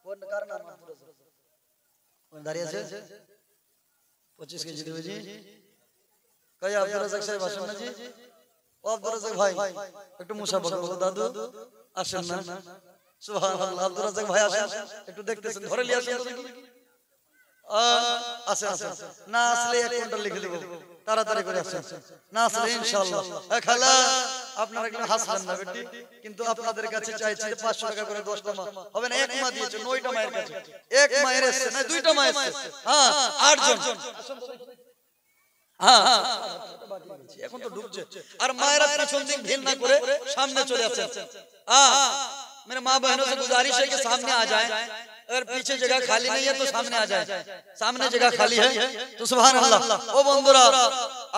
কোন কার নাম কোন দাঁড়িয়ে আছে 25 কেজি দেবে জি কই আব্দুর রাজাক সাহেব আসেন না জি ও আব্দুর রাজাক ভাই একটু মুসাফা করো দাদু আসেন না সুবহানাল্লাহ আব্দুর রাজাক ভাই আসেন একটু দেখতেছেন ধরে নিয়ে আসেন তো দেখি আছে আছে না আসলে এক ঘন্টা লিখে দেব তাড়াতাড়ি করে আসেন না আসলে ইনশাআল্লাহ খালা আপনারা একটু হাসবেন না বেটি কিন্তু আপনাদের কাছে চাইছি 500 টাকা করে 10টা মা হবে না এক মা দিয়েছে 9টা মায়ের কাছে এক মায়ের এসেছে না 2টা মা এসেছে হ্যাঁ 8 জন হ্যাঁ এখন তো ডুবছে আর মায়েরা পিছন দিক ভিড় না করে সামনে চলে আসেন मेरे माँ बहनों से गुजारिश है कि सामने आ जाएं अगर पीछे जगह खाली नहीं है तो सामने आ जाए सामने जगह खाली है तो सुभान अल्लाह ओ बंधुरा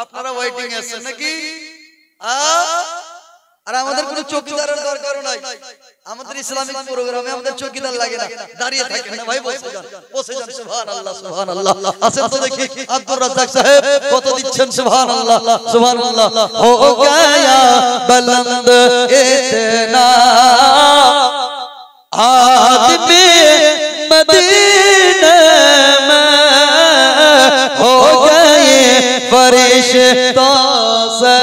আপনারা ওয়েটিং আছে নাকি আর আমাদের কোনো চৌকিদারের দরকার নাই আমাদের ইসলামিক প্রোগ্রামে আমাদের চৌকিদার লাগে না দাঁড়িয়ে থাকেন না ভাই বসে যান সুবহানাল্লাহ আসেন তো দেখি আব্দুর রাজ্জাক সাহেব কত দিচ্ছেন সুবহানাল্লাহ हो गया बुलंद इतना आदमी मदीने में हो गए फरिश्तों से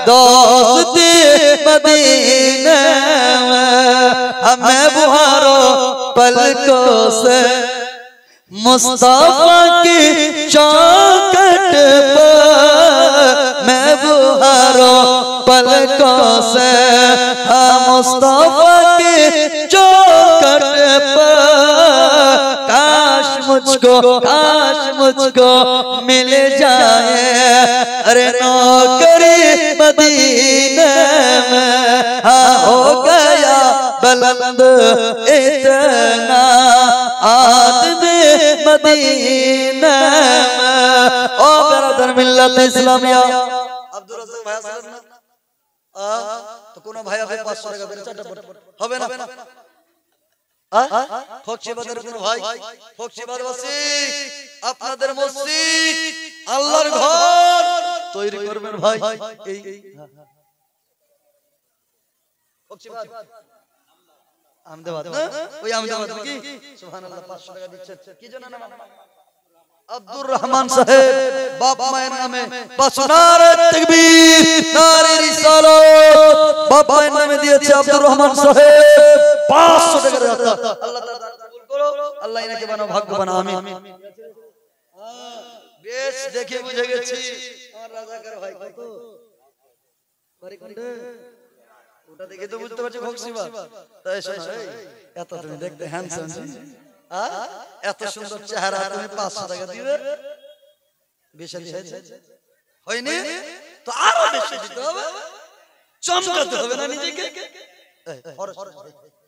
दोस्ती मदीने में हमें बुहारो पलकों से मुस्तफा की चौखट पर मैं बुहारो पलकों से मुस्तफा की चौखट पर काश मुझको मिल जाए अरे नौकरी मदीने में हो गया बुलंद इतना आदमी मदीना में ओ ब्रदर मिल्लत इस्लामिया আব্দুর রাজ্জাক ভাই আসেন না তো কোন ভাই আপনি 500 টাকা দেন চারটা হবে না ফকশিবাদের কোন ভাই ফকশিবাদবাসী আপনাদের মসজিদ আল্লাহর ঘর তৈরি করবেন ভাই এই ফকশিবাদ আহমেদাবাদ না ওই আহমেদাবাদ কি সুবহানাল্লাহ 500 টাকা দিচ্ছেন কি জন্য নাম আব্দুর রহমান সাহেব বাপ মায়ের নামে বাসনারে তাকবীর নারে রিসালাত বাপ মায়ের নামে দিয়েছে আব্দুর রহমান সাহেব 500 টাকা দেওয়া আল্লাহ তাআলা কবুল করো আল্লাহ ইনাকে বানাও ভাগ্যবান আমিন বেশ দেখে বুঝে গেছি আমার রাজাকার ভাই কত বাড়ি কোনটা ওটা দেখে তো বুঝতে পারছি ফকশিবাদ তাই শোনো এত তুমি দেখতে হ্যান্ডসাম এত সুন্দর চেহারা তুমি 500 টাকা দিবে বেশি হয়েছে হয়নি তো আরো বেশি দিতে হবে চমকাতে হবে না নিজেকে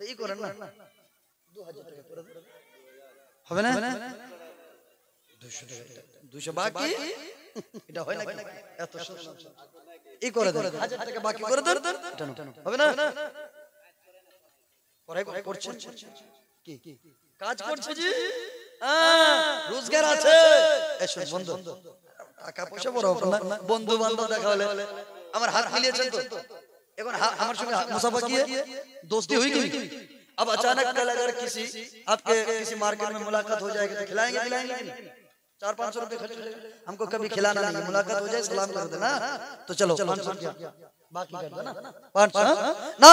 এই করেন না 2000 টাকা করে হবে না 200 টাকা 200 বাকি এটা হয় না এত সুন্দর এই করে দেন 1000 টাকা বাকি করে দেন হবে না পরে করছেন কি কাজ করছে জি রোজগার আছে এসো বন্ধু টাকা পয়সা বড় না বন্ধু বান্ধব দেখা হলে আমার হাত মিলিয়েছেন তো এখন আমার সঙ্গে মুসাফা किए दोस्ती हुई कि अब अचानक कल अगर किसी आपके किसी मार्केट में मुलाकात हो जाएगी तो खिलाएंगे पिलाएंगे 400-500 रुपए खर्च हो जाएगा हमको कभी खिलाना नहीं मुलाकात हो जाए सलाम कर देना तो चलो 500 क्या बाकी कर देना 500 ना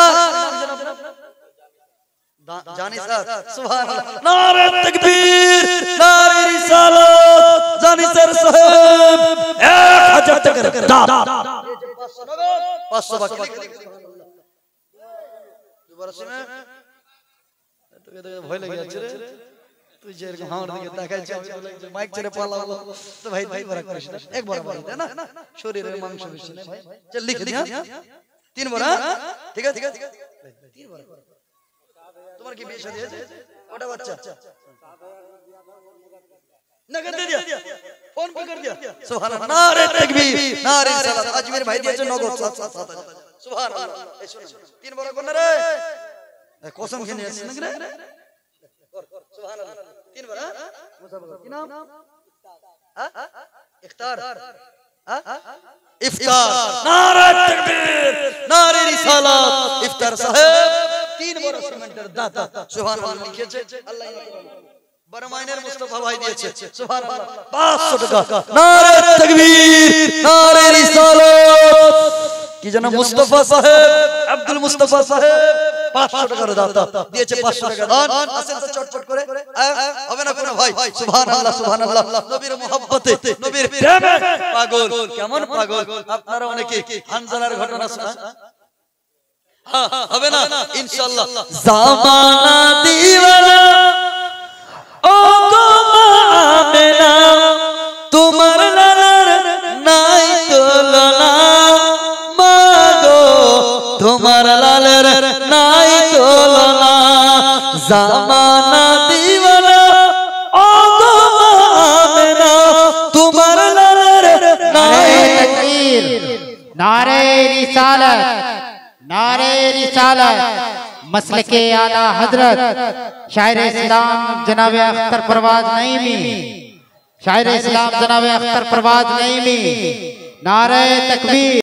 जानी सर सुभान अल्लाह नारे तकबीर नारे रिसालत जानी सर साहब 1000 টাকা দাও 500 বাকি দুবার শুনে তো ভয় লেগে যাচ্ছে রে তুই যে এরকম আমার দিকে তাকাইছিস মাইক ছেড়ে পালালো তো ভাই ভাই বড় করিস না একবার বল তাই না শরীরের মাংস বেশি না ভাই চল লিখ দি হ্যাঁ 3 বার ঠিক আছে 3 বার তোমার কি বিয়ে শাদী হয়েছে ওটা বাচ্চা नगद दे दिया फोन पे कर दिया सुभान अल्लाह नारे तकबीर नारे सलात आज मेरे भाई दिए नगद 7 सुभान अल्लाह 3 বার কোন রে कसम খেয়ে নিয়েছিস নাকি রে सुभान अल्लाह 3 বার মুসাফা কি নাম ইফতার ইফতার নারে তকবীর নারে রিসালাত ইফতার সাহেব 3 বড় সিমেন্টের দাতা সুবহানাল্লাহ লিখেছে আল্লাহ বরমাইনের মুস্তাফা ভাই দিয়েছে সুবহানাল্লাহ 500 টাকা নারে তাকবীর নারে রিসালাত কি জানা মুস্তাফা সাহেব আব্দুল মুস্তাফা সাহেব 500 টাকার দাতা দিয়েছে 500 টাকা দান আসেন তো চটপট করে হবে না কোনো ভাই সুবহানাল্লাহ সুবহানাল্লাহ নবীর মোহাব্বতে নবীর প্রেমে পাগল কেমন পাগল আপনারা অনেকে হানজালার ঘটনা শোনা হবে না ইনশাআল্লাহ জামানা দিওয়ানা ও গো আমেনা তোমার লালার নাই তুলনা মাগো তোমার লালার নাই তুলনা জামানা দিওয়ানা ও গো আমেনা তোমার লালার নাই तकबीर नारे रिसालत नारे रिसालत मसलके आला हजरत शायर इस्लाम जनाब अख्तर परवाज नईमी शायर इस्लाम जनाब अख्तर परवाज नईमी नारे तकबीर।